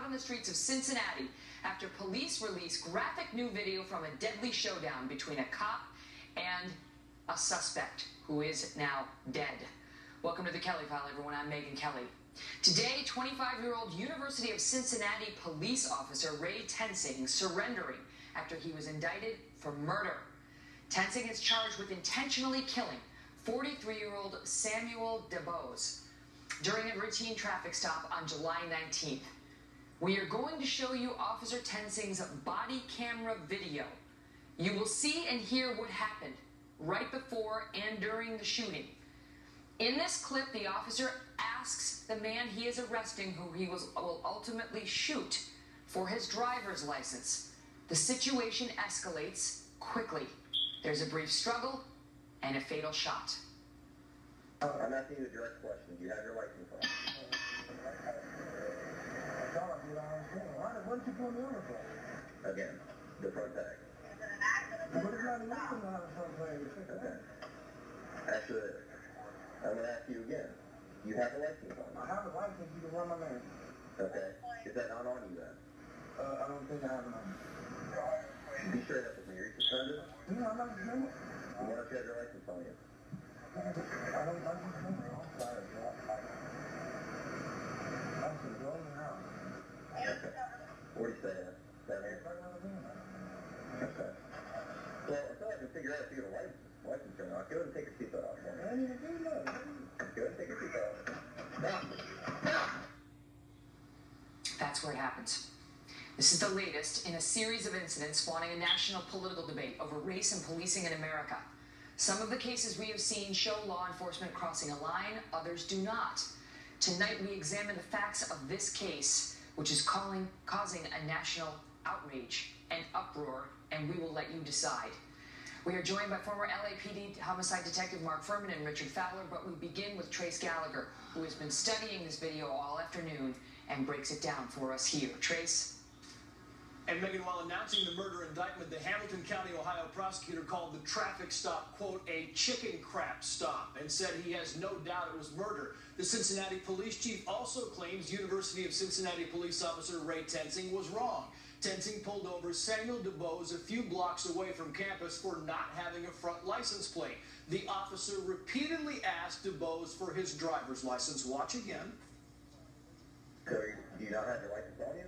on the streets of Cincinnati after police release graphic new video from a deadly showdown between a cop and a suspect who is now dead. Welcome to the Kelly File, everyone. I'm Megyn Kelly. Today, 25-year-old University of Cincinnati Police Officer Ray Tensing surrendering after he was indicted for murder. Tensing is charged with intentionally killing 43-year-old Samuel DeBose during a routine traffic stop on July 19th. We are going to show you Officer Tensing's body camera video. You will see and hear what happened right before and during the shooting. In this clip, the officer asks the man he is arresting, who he will ultimately shoot, for his driver's license. The situation escalates quickly. There's a brief struggle and a fatal shot. I'm asking you a direct question. Do you have your license on? What did you put me on it for? Again, the front tag. But it's not illegal to have a front tag. Okay. Actually, I'm going to ask you again. You have a license on? I have a license. You can run my name. Okay. Is that not on you then? I don't think I have it on. Be straight up with me. Are you suspended? No, I'm not suspended. Why don't you have your license on you? I don't like suspended. I'm sorry, bro. I should go in the house. Okay. What do you say? That here? Okay. Well, until I can figure out if you have a license or not, go ahead and take your seatbelt off for me. I didn't even do that. Go ahead and take your seatbelt off. Stop. That's where it happens. This is the latest in a series of incidents spawning a national political debate over race and policing in America. Some of the cases we have seen show law enforcement crossing a line, others do not. Tonight we examine the facts of this case, which is causing a national outrage and uproar, and we will let you decide. We are joined by former LAPD homicide detective Mark Furman and Richard Fowler, but we begin with Trace Gallagher, who has been studying this video all afternoon and breaks it down for us here. Trace? And Megyn, while announcing the murder indictment, the Hamilton County, Ohio prosecutor called the traffic stop, quote, a chicken crap stop, and said he has no doubt it was murder. The Cincinnati police chief also claims University of Cincinnati Police Officer Ray Tensing was wrong. Tensing pulled over Samuel DeBose a few blocks away from campus for not having a front license plate. The officer repeatedly asked DeBose for his driver's license. Watch again. So, do you not have your license on you?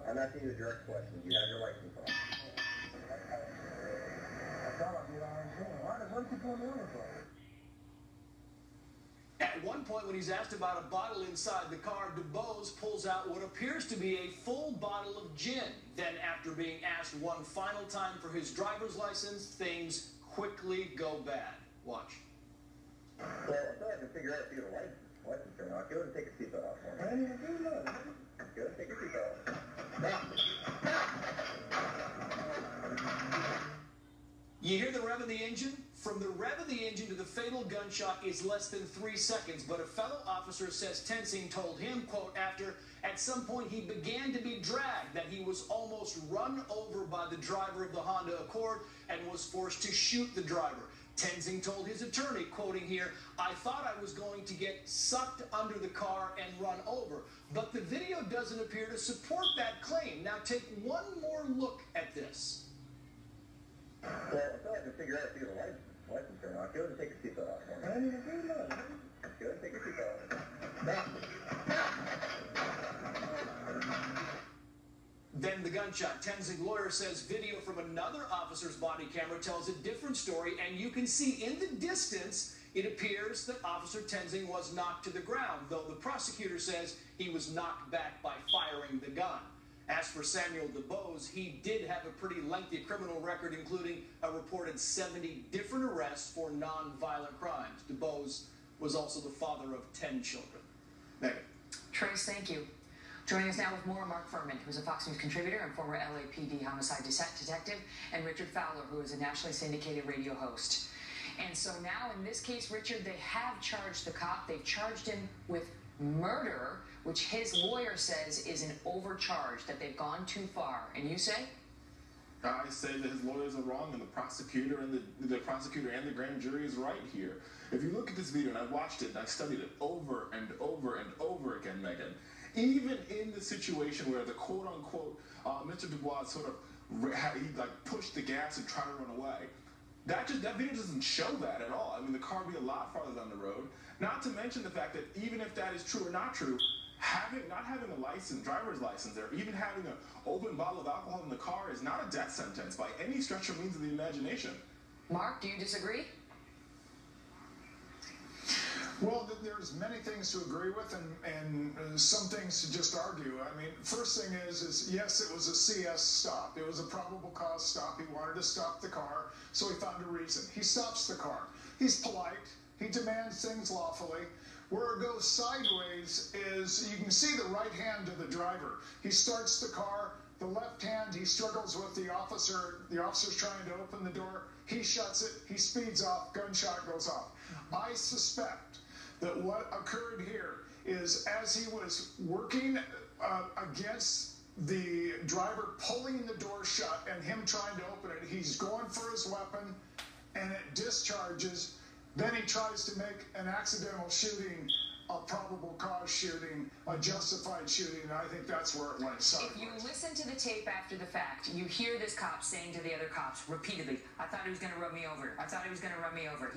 I'm asking you a direct question. Do you have your license on? I thought I did already. What did you put me on it for? At one point, when he's asked about a bottle inside the car, DeBose pulls out what appears to be a full bottle of gin. Then, after being asked one final time for his driver's license, things quickly go bad. Watch. Well, until I can figure out if you have a license or not, go ahead and take your seatbelt off for me. I didn't even do that. Go ahead and take your seatbelt off. You hear the rev of the engine? From the rev of the engine to the fatal gunshot is less than 3 seconds, but a fellow officer says Tensing told him, quote, after at some point he began to be dragged, that he was almost run over by the driver of the Honda Accord and was forced to shoot the driver. Tensing told his attorney, quoting here, I thought I was going to get sucked under the car and run over, but the video doesn't appear to support that claim. Now take one more look at this. Well, until I can figure out if you have a license or not, go ahead and take your seatbelt off for me. I didn't even do that. Go ahead and take your seatbelt off. Then the gunshot. Tensing lawyer says video from another officer's body camera tells a different story, and you can see in the distance it appears that Officer Tensing was knocked to the ground, though the prosecutor says he was knocked back by firing the gun. As for Samuel DeBose, he did have a pretty lengthy criminal record, including a reported 70 different arrests for non-violent crimes. DeBose was also the father of 10 children. Megyn. Trace, thank you. Joining us now with more, Mark Furman, who's a Fox News contributor and former LAPD homicide detective, and Richard Fowler, who is a nationally syndicated radio host. And so now, in this case, Richard, they have charged the cop. They've charged him with murder, which his lawyer says is an overcharge, that they've gone too far. And you say? I say that his lawyers are wrong, and the prosecutor and the prosecutor and the grand jury is right here. If you look at this video, and I watched it and I studied it over and over and over again, Megyn, even in the situation where the quote-unquote Mr. Dubois sort of pushed the gas and tried to run away, that video doesn't show that at all. I mean, the car would be a lot farther down the road. Not to mention the fact that even if that is true or not true, not having a driver's license, or even having an open bottle of alcohol in the car is not a death sentence by any stretch or means of the imagination. Mark, do you disagree? Well, there's many things to agree with and some things to just argue. I mean, first thing is yes, it was a CS stop. It was a probable cause stop. He wanted to stop the car, so he found a reason. He stops the car. He's polite. He demands things lawfully. Where it goes sideways is you can see the right hand of the driver. He starts the car. The left hand, he struggles with the officer. The officer's trying to open the door. He shuts it. He speeds off. Gunshot goes off. I suspect that what occurred here is as he was working against the driver pulling the door shut and him trying to open it, he's going for his weapon and it discharges. Then he tries to make an accidental shooting, a probable cause shooting, a justified shooting, and I think that's where it went sideways. If you listen to the tape after the fact, you hear this cop saying to the other cops repeatedly, I thought he was going to run me over. I thought he was going to run me over.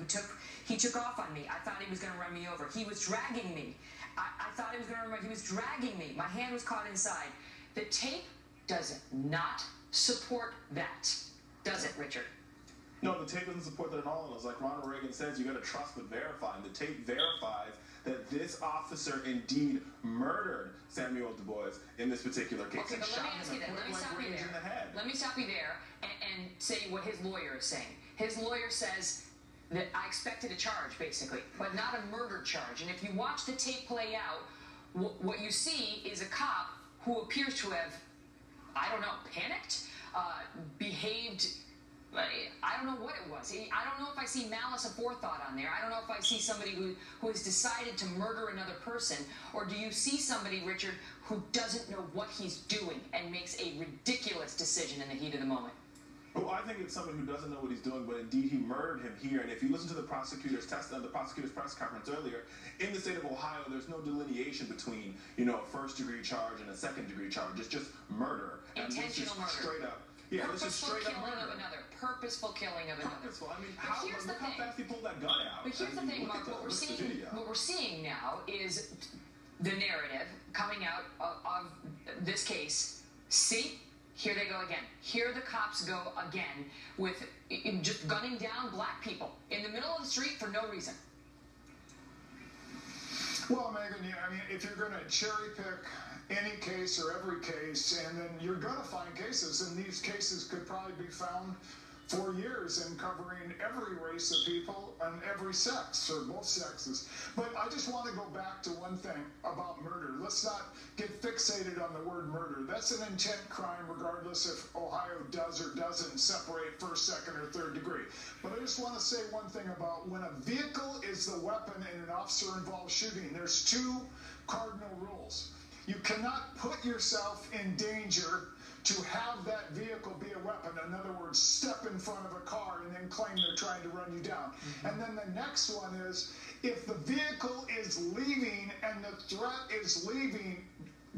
He took off on me. I thought he was going to run me over. He was dragging me. I thought he was going to run me. He was dragging me. My hand was caught inside. The tape does not support that, does it, Richard? No, the tape doesn't support that at all. And it's like Ronald Reagan says, you got to trust but verify. And the tape verifies that this officer indeed murdered Samuel Du Bois in this particular case. Okay, but let me ask you that. Let me stop you there. Let me stop you there and say what his lawyer is saying. His lawyer says that I expected a charge, basically, but not a murder charge. And if you watch the tape play out, what you see is a cop who appears to have, I don't know, panicked, behaved. I don't know what it was. I don't know if I see malice aforethought on there. I don't know if I see somebody who has decided to murder another person. Or do you see somebody, Richard, who doesn't know what he's doing and makes a ridiculous decision in the heat of the moment? Well, I think it's someone who doesn't know what he's doing, but indeed he murdered him here. And if you listen to the prosecutor's press conference earlier, in the state of Ohio, there's no delineation between, a first-degree charge and a second-degree charge. It's just murder. Intentional murder. Straight up. Yeah, purposeful killing of another. Purposeful killing of another. Purposeful. I mean, look how fast he pulled that gun out. But here's the thing, Mark. What we're seeing now is the narrative coming out of this case. See, here they go again. Here the cops go again with just gunning down black people in the middle of the street for no reason. Well, Megyn, I mean, if you're going to cherry pick any case or every case, and then you're going to find cases, and these cases could probably be found for years in covering every race of people and every sex, or both sexes. But I just want to go back to one thing about murder. Let's not get fixated on the word murder. That's an intent crime regardless if Ohio does or doesn't separate first, second, or third degree. But I just want to say one thing about when a vehicle is the weapon in an officer-involved shooting, there's two cardinal rules. You cannot put yourself in danger to have that vehicle be a weapon. In other words, step in front of a car and then claim they're trying to run you down. Mm-hmm. And then the next one is, if the vehicle is leaving and the threat is leaving,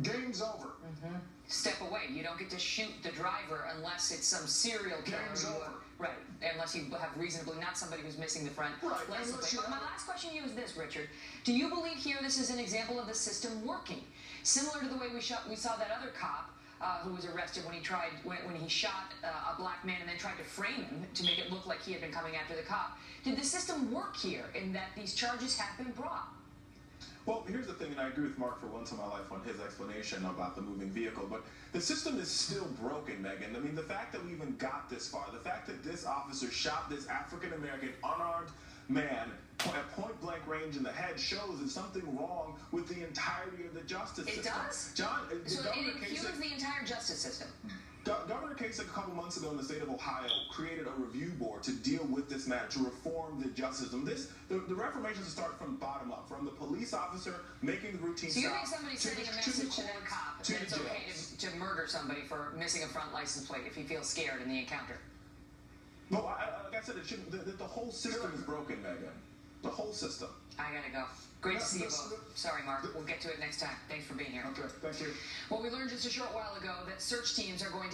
game's over. Mm-hmm. Step away. You don't get to shoot the driver unless it's some serial killer. Game's over. Right. Unless you have reasonably, not somebody who's missing the front license plate. My last question to you is this, Richard. Do you believe here this is an example of the system working? Similar to the way we saw that other cop who was arrested when he shot a black man and then tried to frame him to make it look like he had been coming after the cop. Did the system work here in that these charges have been brought? Well, here's the thing, and I agree with Mark for once in my life on his explanation about the moving vehicle, but the system is still broken, Megyn. I mean, the fact that we even got this far, the fact that this officer shot this African-American unarmed man at point-blank range in the head shows there's something wrong with the entirety of the justice system. It does? So it impugns the entire justice system. Governor Kasich a couple months ago in the state of Ohio created a review board to deal with this matter, to reform the justice system. The reformations start from bottom up, from the police officer making the routine stop. So you think somebody's sending a message to that cop that it's okay to murder somebody for missing a front license plate if he feels scared in the encounter? Well, like I said, the whole system is broken, Megyn. The whole system. I gotta go. Great to see you both. Sorry, Mark. We'll get to it next time. Thanks for being here. Okay, thank you. Well, we learned just a short while ago that search teams are going to